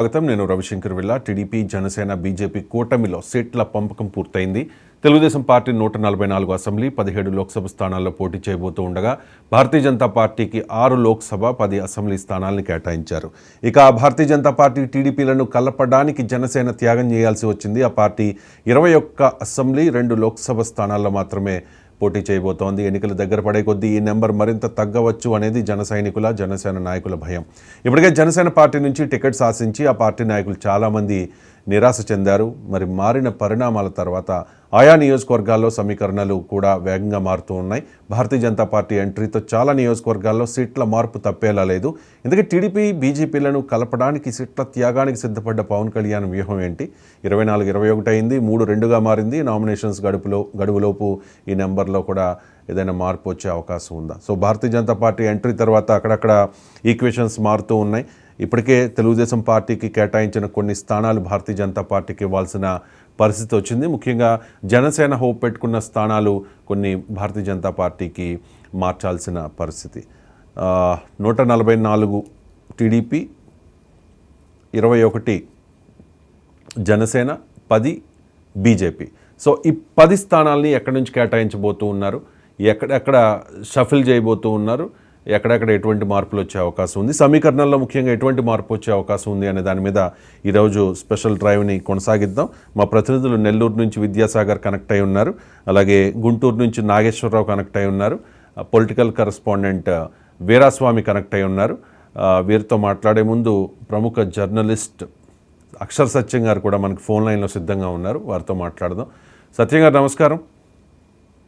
స్వాగతం. నేను Ravishankar villa. TDP, Janasena, BJP కూటమిలో సీట్ల పంపకం పూర్తయింది. తెలుగుదేశం పార్టీ 144 అసెంబ్లీ, 17 లోక్సభ స్థానాల్లో పోటీ చేయబోతూ ఉండగా భారతీయ జనతా పార్టీకి 6 లోక్సభ, 10 అసెంబ్లీ స్థానాలను కేటాయించారు. ఇక భారతీయ జనతా పార్టీ టీడీపీలను కలపడానికి జనసేన త్యాగం చేయాల్సి వచ్చింది. ఆ పార్టీ 21 అసెంబ్లీ, 2 లోక్సభ స్థానాల్లో మాత్రమే పోటీ చేయబోతోంది. ఎన్నికలు దగ్గర పడే కొద్దీ ఈ నెంబర్ మరింత తగ్గవచ్చు అనేది జన సైనికుల, జనసేన నాయకుల భయం. ఇప్పటికే జనసేన పార్టీ నుంచి టికెట్స్ ఆశించి ఆ పార్టీ నాయకులు చాలామంది నిరాశ చెందారు. మరి మారిన పరిణామాల తర్వాత ఆయా నియోజకవర్గాల్లో సమీకరణలు కూడా వేగంగా మారుతూ ఉన్నాయి. భారతీయ జనతా పార్టీ ఎంట్రీతో చాలా నియోజకవర్గాల్లో సీట్ల మార్పు తప్పేలా లేదు. ఇందుకే టీడీపీ, బీజేపీలను కలపడానికి సీట్ల త్యాగానికి సిద్ధపడ్డ పవన్ కళ్యాణ్ వ్యూహం ఏంటి? 24-21 అయింది, 3-2గా మారింది. నామినేషన్స్ గడువులోపు ఈ నెంబర్లో కూడా ఏదైనా మార్పు వచ్చే అవకాశం ఉందా? So Bharatiya Janata party entry తర్వాత అక్కడక్కడ ఈక్వేషన్స్ మారుతూ ఉన్నాయి. ఇప్పటికే తెలుగుదేశం పార్టీకి కేటాయించిన కొన్ని స్థానాలు భారతీయ జనతా పార్టీకి ఇవ్వాల్సిన పరిస్థితి వచ్చింది. ముఖ్యంగా జనసేన హోప్ పెట్టుకున్న స్థానాలు కొన్ని భారతీయ జనతా పార్టీకి మార్చాల్సిన పరిస్థితి. 144 టీడీపీ, 21 జనసేన, 10 బీజేపీ. సో ఈ 10 స్థానాలని ఎక్కడి నుంచి కేటాయించబోతూ ఉన్నారు, ఎక్కడెక్కడ షఫిల్ చేయబోతూ ఉన్నారు, ఎక్కడెక్కడ ఎటువంటి మార్పులు వచ్చే అవకాశం ఉంది, సమీకరణల్లో ముఖ్యంగా ఎటువంటి మార్పు వచ్చే అవకాశం ఉంది అనే దాని మీద ఈరోజు స్పెషల్ డ్రైవ్ని కొనసాగిద్దాం. మా ప్రతినిధులు నెల్లూరు నుంచి విద్యాసాగర్ కనెక్ట్ అయి ఉన్నారు, అలాగే గుంటూరు నుంచి నాగేశ్వరరావు కనెక్ట్ అయి ఉన్నారు, పొలిటికల్ కరెస్పాండెంట్ వీరాస్వామి కనెక్ట్ అయి ఉన్నారు. వీరితో మాట్లాడే ముందు ప్రముఖ జర్నలిస్ట్ అక్షర్ సత్యం గారు కూడా మనకు ఫోన్ లైన్లో సిద్ధంగా ఉన్నారు. వారితో మాట్లాడదాం. సత్యం గారు నమస్కారం.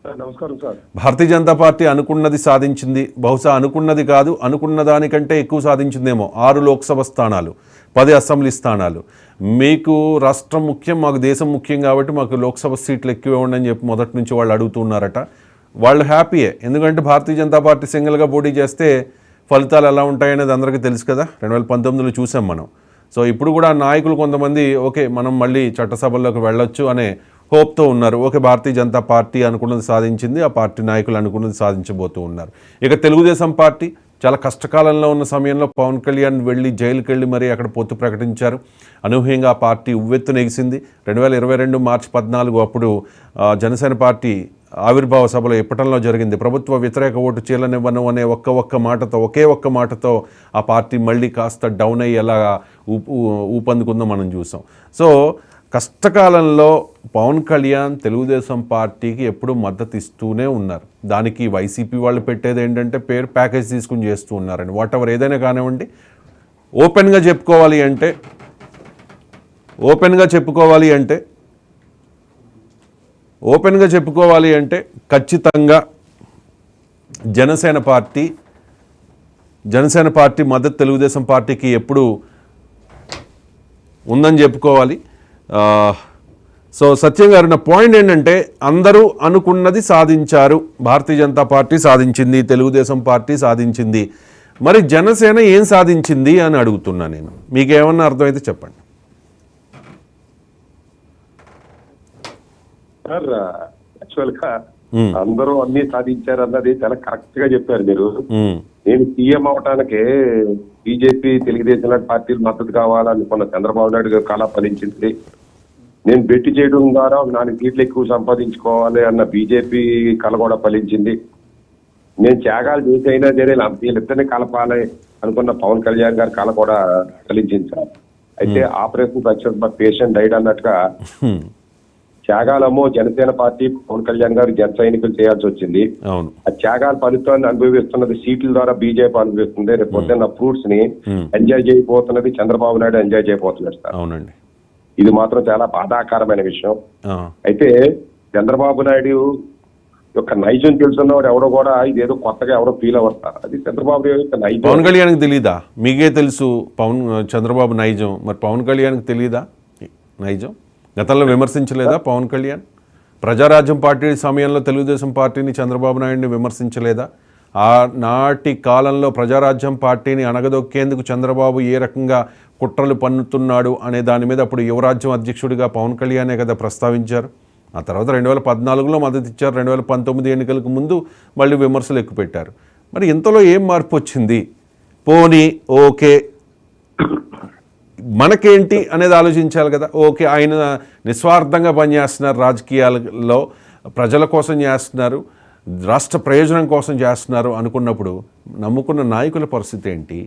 నమస్కారం సార్. భారతీయ జనతా పార్టీ అనుకున్నది సాధించింది, బహుశా అనుకున్నది కాదు, అనుకున్న దానికంటే ఎక్కువ సాధించిందేమో. 6 లోక్సభ స్థానాలు, 10 అసెంబ్లీ స్థానాలు. మీకు రాష్ట్రం ముఖ్యం, మాకు దేశం ముఖ్యం కాబట్టి మాకు లోక్సభ సీట్లు ఎక్కువ ఇవ్వండి అని చెప్పి మొదటి నుంచి వాళ్ళు అడుగుతున్నారట. వాళ్ళు హ్యాపీయే, ఎందుకంటే భారతీయ జనతా పార్టీ సింగిల్గా పోటీ చేస్తే ఫలితాలు ఎలా ఉంటాయనేది అందరికీ తెలుసు కదా. 2019లో చూసాం మనం. సో ఇప్పుడు కూడా నాయకులు కొంతమంది ఓకే మనం మళ్ళీ చట్టసభల్లోకి వెళ్ళొచ్చు అనే హోప్తో ఉన్నారు. ఓకే భారతీయ జనతా పార్టీ అనుకున్నది సాధించింది, ఆ పార్టీ నాయకులు అనుకున్నది సాధించబోతూ ఉన్నారు. ఇక తెలుగుదేశం పార్టీ చాలా కష్టకాలంలో ఉన్న సమయంలో పవన్ కళ్యాణ్ వెళ్ళి జైలుకి వెళ్ళి మరీ అక్కడ పొత్తు ప్రకటించారు. అనూహ్యంగా ఆ పార్టీ ఉవ్వెత్తు నెగిసింది. 2022 మార్చి 14 అప్పుడు జనసేన పార్టీ ఆవిర్భావ సభలో ఇప్పటంలో జరిగింది. ప్రభుత్వ వ్యతిరేక ఓటు చీలనివ్వను అనే ఒకే ఒక్క మాటతో ఆ పార్టీ మళ్ళీ కాస్త డౌన్ అయ్యి ఎలా ఊపందుకుందో మనం చూసాం. సో కష్టకాలంలో పవన్ కళ్యాణ్ తెలుగుదేశం పార్టీకి ఎప్పుడూ మద్దతు ఇస్తూనే ఉన్నారు. దానికి వైసీపీ వాళ్ళు పెట్టేది ఏంటంటే పేరు ప్యాకేజ్ తీసుకుని చేస్తూ ఉన్నారని. వాట్ ఎవర్ ఏదైనా కానివ్వండి, ఓపెన్గా చెప్పుకోవాలి అంటే ఖచ్చితంగా జనసేన పార్టీ మద్దతు తెలుగుదేశం పార్టీకి ఎప్పుడు ఉందని చెప్పుకోవాలి. సో సత్యం గారు, నా పాయింట్ ఏంటంటే అందరూ అనుకున్నది సాధించారు. భారతీయ జనతా పార్టీ సాధించింది, తెలుగుదేశం పార్టీ సాధించింది. మరి జనసేన ఏం సాధించింది అని అడుగుతున్నా నేను. మీకేమన్నా అర్థమైతే చెప్పండి. సార్ యాక్చువల్గా అందరూ అన్ని సాధించారు అన్నది చాలా కరెక్ట్ గా చెప్పారు మీరు. నేను సీఎం అవటానికి బీజేపీ, తెలుగుదేశం లాంటి పార్టీలు మద్దతు కావాలనుకున్న చంద్రబాబు నాయుడు గారు కళ ఫలించింది. నేను బెట్టి చేయడం ద్వారా 4 సీట్లు ఎక్కువ సంపాదించుకోవాలి అన్న బీజేపీ కళ కూడా ఫలించింది. నేను త్యాగాలు చేసి అయినా సరే వీళ్ళిద్దరిని కలపాలి అనుకున్న పవన్ కళ్యాణ్ గారి కళ కూడా ఫలించింది సార్. అయితే operation success but patient died అన్నట్టుగా త్యాగాలమో జనసేన పార్టీ, పవన్ కళ్యాణ్ గారు జన సైనికులు చేయాల్సి వచ్చింది. ఆ త్యాగాల ఫలితాన్ని అనుభవిస్తున్నది సీట్ల ద్వారా బీజేపీ అనుభవిస్తుంది. రేపు పొద్దున్న ఫ్రూట్స్ ని ఎంజాయ్ చేయబోతున్నది చంద్రబాబు నాయుడు ఎంజాయ్ చేయబోతున్నాడు సార్. అవునండి, ఇది మాత్రం చాలా బాధాకరమైన విషయం. అయితే చంద్రబాబు నాయుడు యొక్క నైజం తెలుసున్నవాడు ఎవడో కూడా ఇదేదో కొత్తగా ఎవరో ఫీల్ అవుతారు. అది చంద్రబాబు యొక్క నైజం. పవన్ కళ్యాణ్కి తెలీదా? మీకే తెలుసు చంద్రబాబు నైజం, మరి పవన్ కళ్యాణ్కి తెలీదా నైజం? గతంలో విమర్శించలేదా పవన్ కళ్యాణ్? ప్రజారాజ్యం పార్టీ సమయంలో తెలుగుదేశం పార్టీని, చంద్రబాబు నాయుడిని విమర్శించలేదా? ఆనాటి కాలంలో ప్రజారాజ్యం పార్టీని అణగదొక్కేందుకు చంద్రబాబు ఏ రకంగా కుట్రలు పన్నుతున్నాడు అనే దాని మీద అప్పుడు యువరాజ్యం అధ్యక్షుడిగా పవన్ కళ్యాణే కదా ప్రస్తావించారు. ఆ తర్వాత 2014లో మద్దతు ఇచ్చారు. 2019 ఎన్నికలకు ముందు మళ్ళీ విమర్శలు ఎక్కుపెట్టారు. మరి ఇంతలో ఏం మార్పు వచ్చింది? పోనీ ఓకే మనకేంటి అనేది ఆలోచించాలి కదా. ఓకే, ఆయన నిస్వార్థంగా పనిచేస్తున్నారు, రాజకీయాలలో ప్రజల కోసం చేస్తున్నారు, రాష్ట్ర ప్రయోజనం కోసం చేస్తున్నారు అనుకున్నప్పుడు నమ్ముకున్న నాయకుల పరిస్థితి ఏంటి?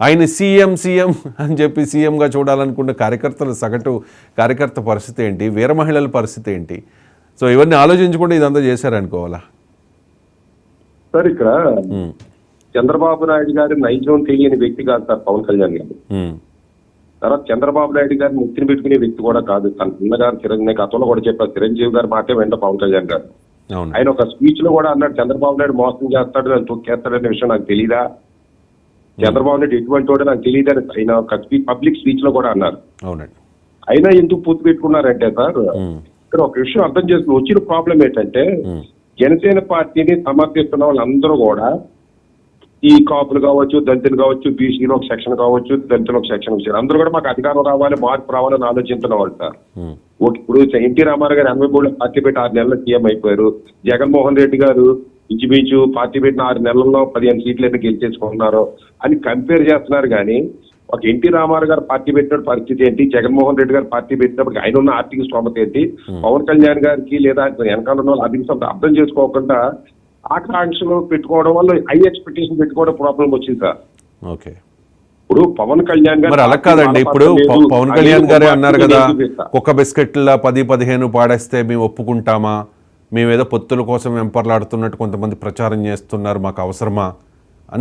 ఆయన సీఎం అని చెప్పి సీఎంగా చూడాలనుకున్న కార్యకర్తల సగటు కార్యకర్త పరిస్థితి ఏంటి? వీర మహిళల పరిస్థితి ఏంటి? సో ఇవన్నీ ఆలోచించకుండా ఇదంతా చేశారనుకోవాలా? సార్ ఇక్కడ చంద్రబాబు నాయుడు గారి నైజం తెలియని వ్యక్తి కాదు సార్ పవన్ కళ్యాణ్ గారు. తర్వాత చంద్రబాబు నాయుడు గారిని ముక్తిని పెట్టుకునే వ్యక్తి కూడా కాదు. తన పిల్లగారు చిరంజీవి గతంలో కూడా చెప్పారు, చిరంజీవి గారు మాటే వెంట పవన్ కళ్యాణ్ గారు. ఆయన ఒక స్పీచ్ లో కూడా అన్నాడు, చంద్రబాబు నాయుడు మోసం చేస్తాడు, నన్ను తొక్కేస్తాడనే విషయం నాకు తెలీదా, చంద్రబాబు నాయుడు ఎటువంటి వాడు నాకు తెలియదు అని ఆయన ఒక పబ్లిక్ స్పీచ్ లో కూడా అన్నారు. అయినా ఎందుకు పూర్తి పెట్టుకున్నారంటే సార్, ఇక్కడ ఒక విషయం అర్థం చేసుకుని వచ్చిన ప్రాబ్లం ఏంటంటే జనసేన పార్టీని సమర్థిస్తున్న వాళ్ళందరూ కూడా ఈ కాపులు కావచ్చు, దళితులు కావచ్చు, బీసీలో ఒక సెక్షన్ కావచ్చు, దళితులు ఒక సెక్షన్ వచ్చారు, అందరూ కూడా మాకు అధికారం రావాలి, మార్పు రావాలని ఆలోచిస్తున్న వాళ్ళు సార్. ఇప్పుడు ఎన్టీ రామారావు గారు 83లో పార్టీ పెట్టి 6 నెలల్లో సీఎం అయిపోయారు. జగన్మోహన్ రెడ్డి గారు ఇంచుమించు పార్టీ పెట్టిన 6 నెలల్లో 15 సీట్లు ఎందుకు గెలిచేసుకుంటున్నారు అని కంపేర్ చేస్తున్నారు. కానీ ఒక ఎన్టీ రామారావు గారు పార్టీ పెట్టిన పరిస్థితి ఏంటి, జగన్మోహన్ రెడ్డి గారు పార్టీ పెట్టినప్పుడు ఆయన ఉన్న ఆర్థిక స్తోమత ఏంటి, పవన్ కళ్యాణ్ గారికి లేదా వెనకాల ఉన్న వాళ్ళు ఆర్థిక స్తోమత అర్థం చేసుకోకుండా ఆకాంక్షలు పెట్టుకోవడం వల్ల హై ఎక్స్పెక్టేషన్ పెట్టుకోవడం ప్రాబ్లం వచ్చింది సార్. ఓకే, ఇప్పుడు పవన్ కళ్యాణ్ గారు అలా కాదండి. ఇప్పుడు పవన్ కళ్యాణ్ గారే అన్నారు కదా, కుక్క బిస్కెట్ల 10-15 పాడేస్తే మేము ఒప్పుకుంటామా, మేమేదో పొత్తుల కోసం వెంపర్లాడుతున్నట్టు కొంతమంది ప్రచారం చేస్తున్నారు, మాకు అవసరమా